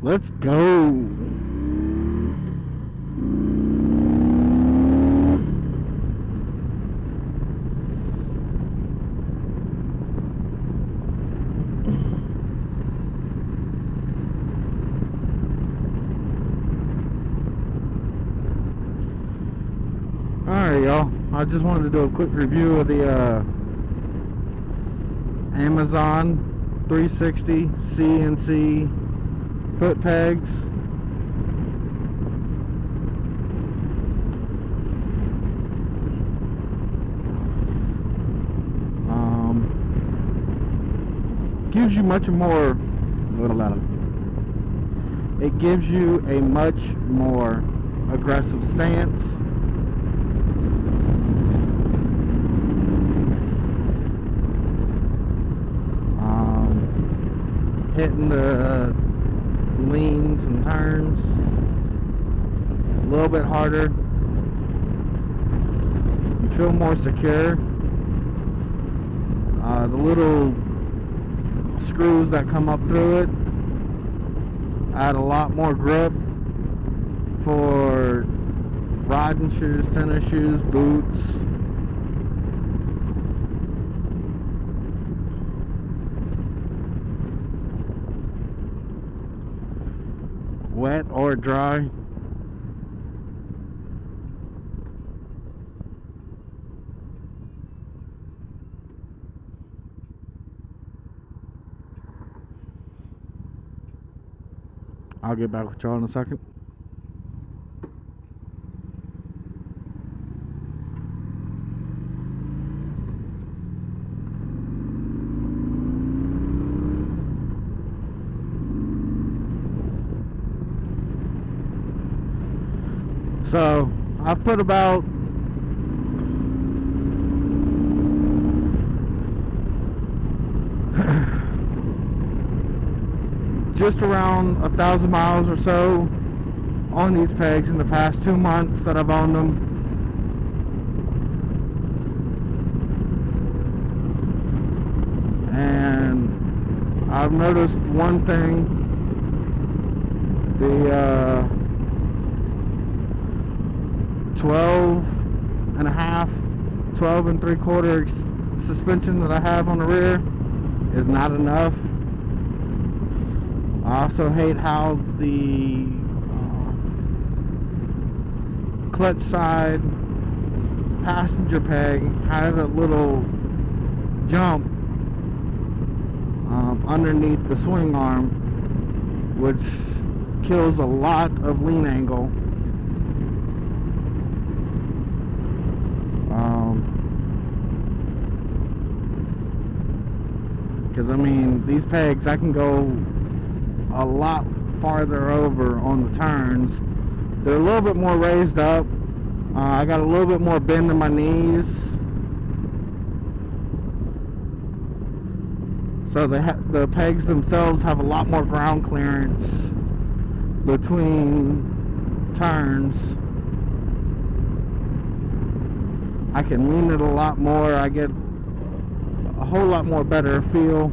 Let's go. Alright, y'all. I just wanted to do a quick review of the Amizon 360 CNC foot pegs. Gives you much more. It gives you a much more aggressive stance. Hitting the leans and turns a little bit harder. You feel more secure. The little screws that come up through it add a lot more grip for riding shoes, tennis shoes, boots. Wet or dry. I'll get back with y'all in a second. So I've put about just around 1,000 miles or so on these pegs in the past 2 months that I've owned them. And I've noticed one thing. The 12 and a half, 12 and 3/4 suspension that I have on the rear is not enough. I also hate how the clutch side passenger peg has a little jump underneath the swing arm, which kills a lot of lean angle. Because I mean, these pegs, I can go a lot farther over on the turns. They're a little bit more raised up. I got a little bit more bend in my knees, so the pegs themselves have a lot more ground clearance between turns. I can lean it a lot more. I get a whole lot more better feel.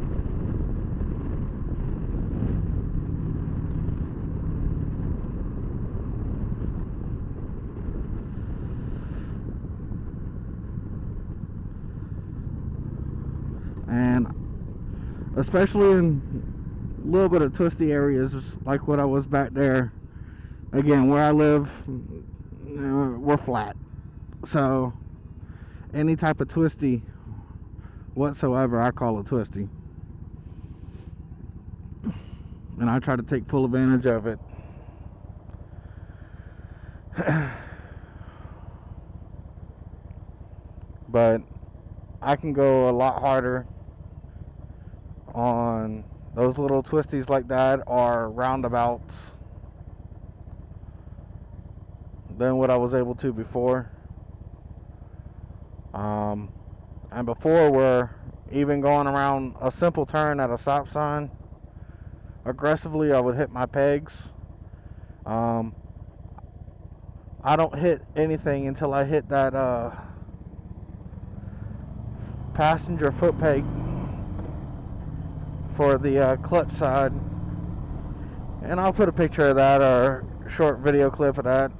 And especially in a little bit of twisty areas like what I was back there. Again, where I live, we're flat, so any type of twisty whatsoever, I call it twisty, and I try to take full advantage of it. But I can go a lot harder on those little twisties like that, or roundabouts, than what I was able to before. And before, we're even going around a simple turn at a stop sign aggressively, I would hit my pegs. I don't hit anything until I hit that passenger foot peg for the clutch side, And I'll put a picture of that or a short video clip of that.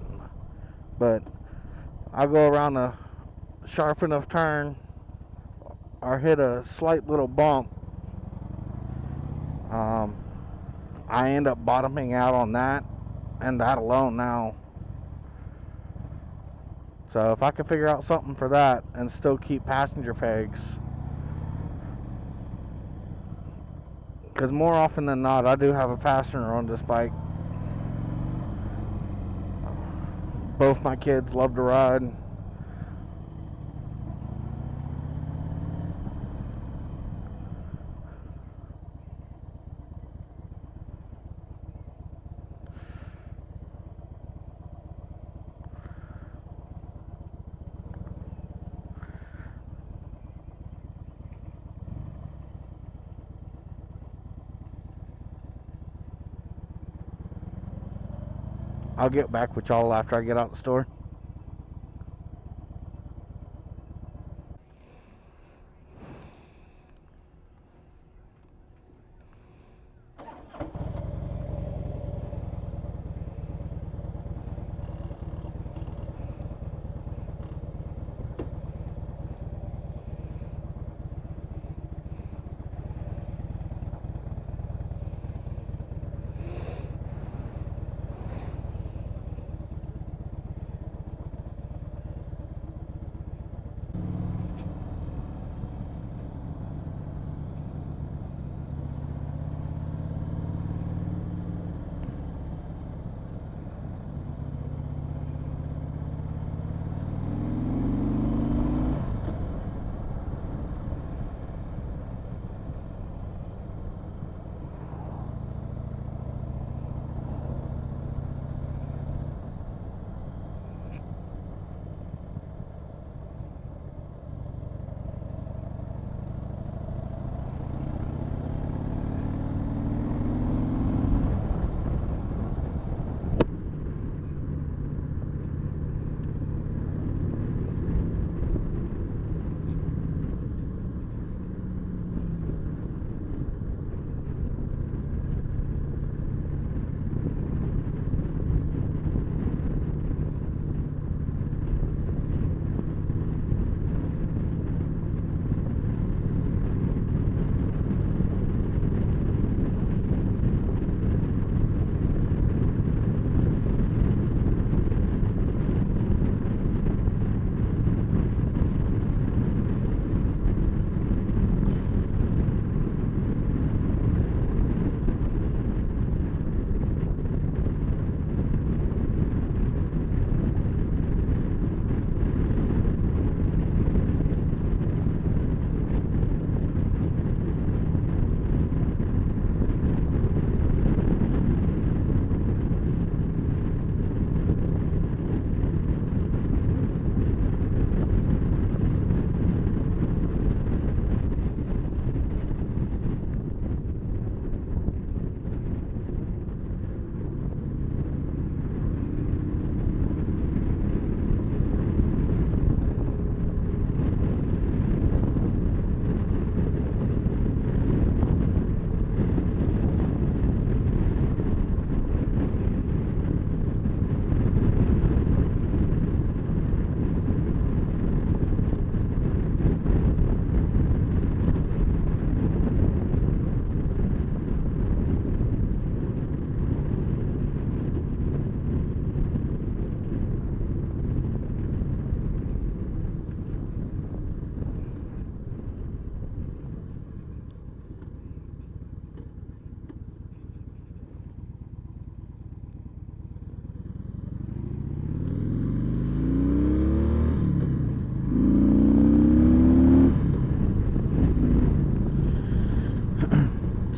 But I'll go around a sharp enough turn or hit a slight little bump. I end up bottoming out on that and that alone now. So if I can figure out something for that and still keep passenger pegs, because more often than not I do have a passenger on this bike. Both my kids love to ride. I'll get back with y'all after I get out the store.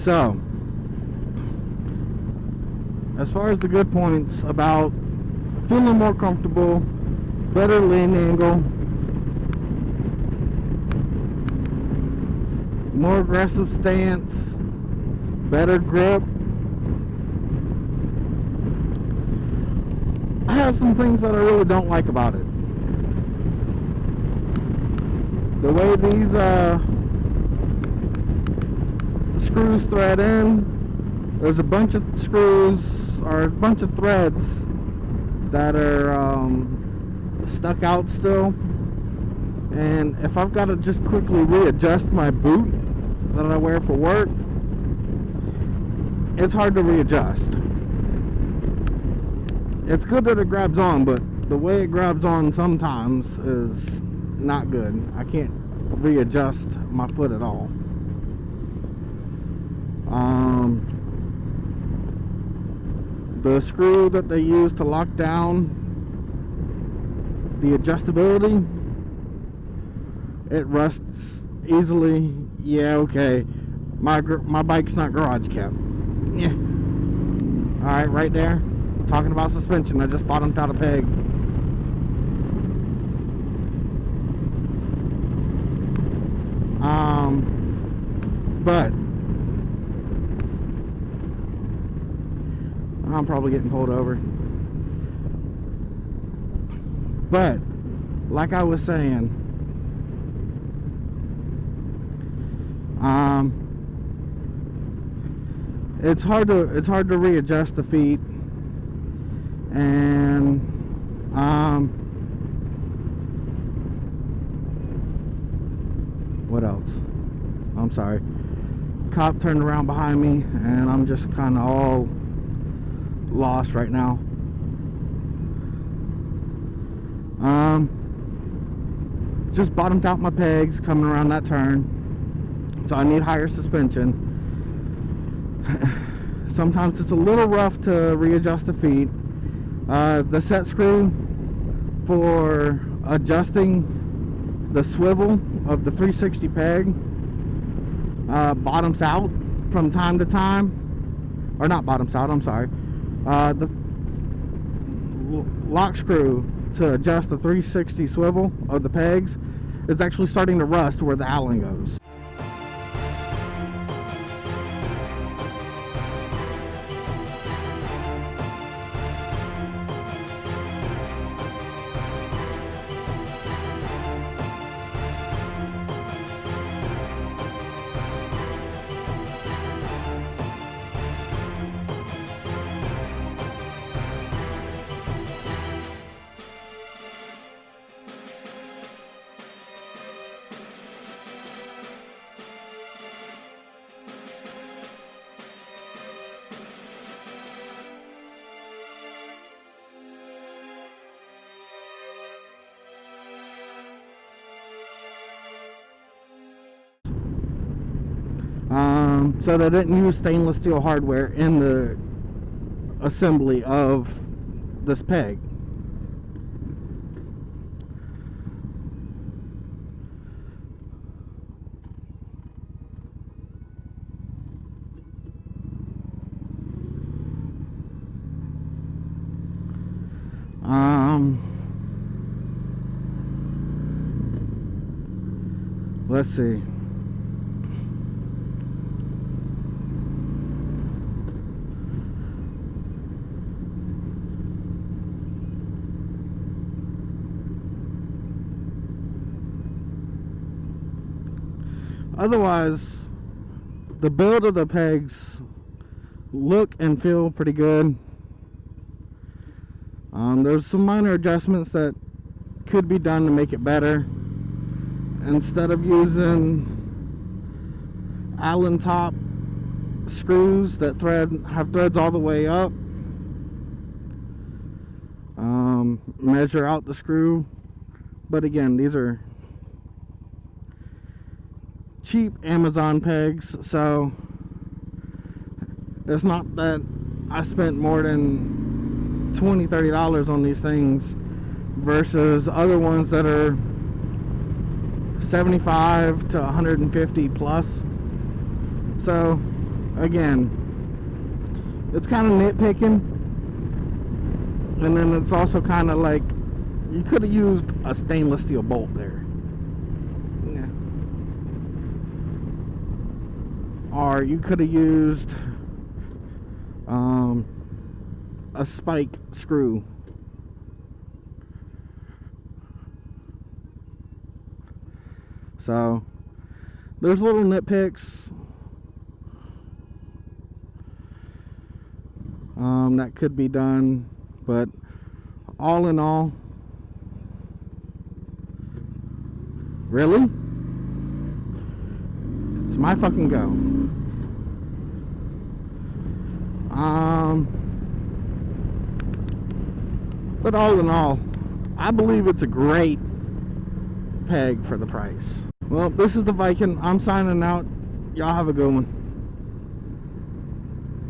So, as far as the good points about feeling more comfortable, better lean angle, more aggressive stance, better grip. I have some things that I really don't like about it. The way these screws thread in, there's a bunch of screws or a bunch of threads that are stuck out still, and if I've got to just quickly readjust my boot that I wear for work, it's hard to readjust. It's good that it grabs on, but the way it grabs on sometimes is not good. I can't readjust my foot at all. The screw that they use to lock down the adjustability, it rusts easily. Yeah, okay. My bike's not garage kept. Yeah. Alright, right there. Talking about suspension, I just bottomed out a peg. But I'm probably getting pulled over. But like I was saying, it's hard to readjust the feet, and what else? I'm sorry. Cop turned around behind me, and I'm just kind of all lost right now. Just bottomed out my pegs coming around that turn, so I need higher suspension. Sometimes it's a little rough to readjust the feet. The set screw for adjusting the swivel of the 360 peg bottoms out from time to time, or not bottoms out, I'm sorry. The lock screw to adjust the 360 swivel of the pegs is actually starting to rust where the Allen goes. So they didn't use stainless steel hardware in the assembly of this peg. Let's see. Otherwise, the build of the pegs look and feel pretty good. There's some minor adjustments that could be done to make it better. Instead of using Allen top screws that have threads all the way up, measure out the screw. But again, these are cheap Amazon pegs, so it's not that I spent more than $20-30 on these things versus other ones that are $75 to $150 plus. So again, it's kind of nitpicking, and then it's also kind of like you could have used a stainless steel bolt there, yeah. Or you could have used a spike screw. So there's little nitpicks, that could be done, but all in all, really, it's my fucking go. But all in all, I believe it's a great peg for the price. Well, this is the Viking. I'm signing out. Y'all have a good one.